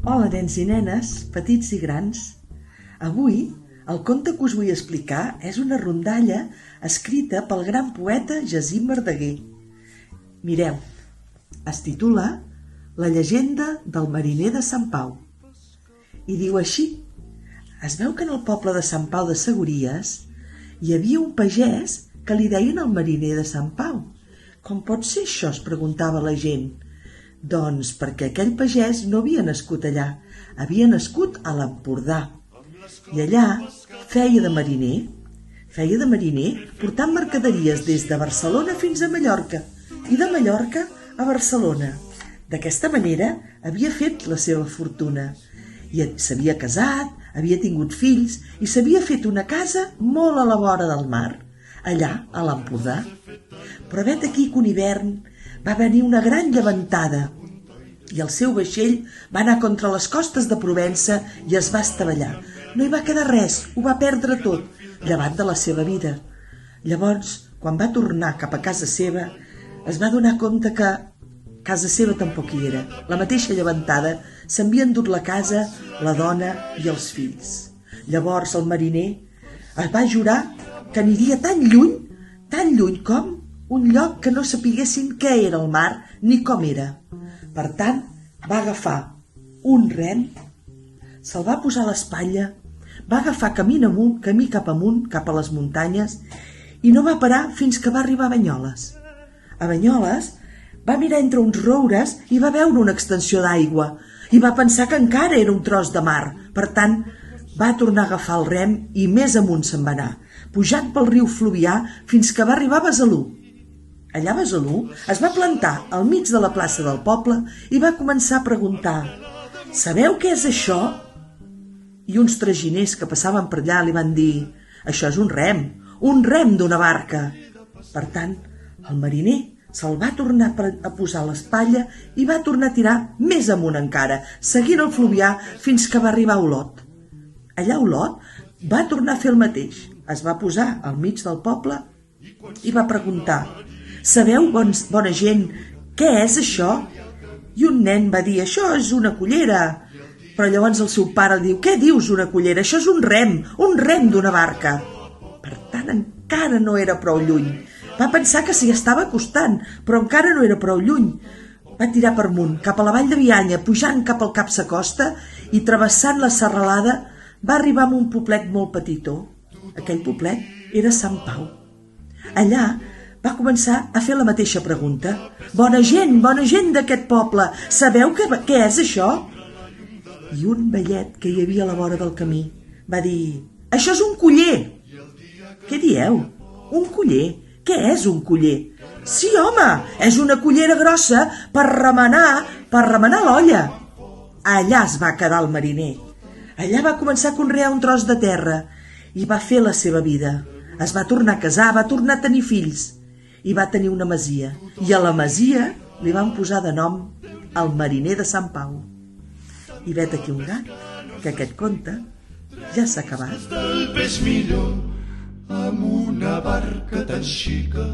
Hola, nens i nenes, petits i grans. Avui, el conte que us vull explicar és una rondalla escrita pel gran poeta Jacint Verdaguer. Mireu, es titula La llegenda del mariner de Sant Pau. I diu així: es veu que en el poble de Sant Pau de Segúries hi havia un pagès que li deien el mariner de Sant Pau. Com pot ser això? Es preguntava la gent. Doncs perquè aquell pagès no havia nascut allà, havia nascut a l'Empordà. I allà feia de mariner portant mercaderies des de Barcelona fins a Mallorca i de Mallorca a Barcelona. D'aquesta manera havia fet la seva fortuna. I s'havia casat, havia tingut fills i s'havia fet una casa molt a la vora del mar, allà a l'Empordà. Però vet aquí que un hivern va venir una gran llevantada i el seu vaixell va anar contra les costes de Provença i es va estavellar. No hi va quedar res, ho va perdre tot, llevat de la seva vida. Llavors, quan va tornar cap a casa seva, es va donar compte que casa seva tampoc hi era. La mateixa llevantada s'havia endut la casa, la dona i els fills. Llavors el mariner es va jurar que aniria tan lluny com un lloc que no sapiguessin què era el mar ni com era. Per tant, va agafar un rem, se'l va posar a l'espatlla, va agafar camí cap amunt, cap a les muntanyes, i no va parar fins que va arribar a Banyoles. A Banyoles va mirar entre uns roures i va veure una extensió d'aigua i va pensar que encara era un tros de mar. Per tant, va tornar a agafar el rem i més amunt se'n va anar, pujant pel riu Fluvià fins que va arribar a Besalú. Allà a Besalú es va plantar al mig de la plaça del poble i va començar a preguntar: «Sabeu què és això?» I uns traginers que passaven per allà li van dir: «Això és un rem d'una barca». Per tant, el mariner se'l va tornar a posar a l'espatlla i va tornar a tirar més amunt encara, seguint el Fluvià fins que va arribar a Olot. Allà a Olot va tornar a fer el mateix. Es va posar al mig del poble i va preguntar: «Sabeu, bona gent, què és això?» I un nen va dir: «Això és una cullera». Però llavors el seu pare li diu: «Què dius, una cullera? Això és un rem d'una barca». Per tant, encara no era prou lluny. Va pensar que s'hi estava acostant, però encara no era prou lluny. Va tirar per amunt, cap a la vall de Bianya, pujant cap al Cap Sacosta i travessant la serralada, va arribar a un poblet molt petitó. Aquell poblet era Sant Pau. Allà va començar a fer la mateixa pregunta: Bona gent d'aquest poble, sabeu què és això?» I un vellet que hi havia a la vora del camí va dir: «Això és un culler». «Què dieu? Un culler? Què és un culler?» «Sí, home, és una cullera grossa per remenar l'olla». Allà es va quedar el mariner. Allà va començar a conrear un tros de terra i va fer la seva vida. Es va tornar a casar, va tornar a tenir fills i va tenir una masia. I a la masia li van posar de nom el mariner de Sant Pau. I vet aquí un gat, que aquest conte ja s'ha acabat. Del peix millor amb una barca tan xica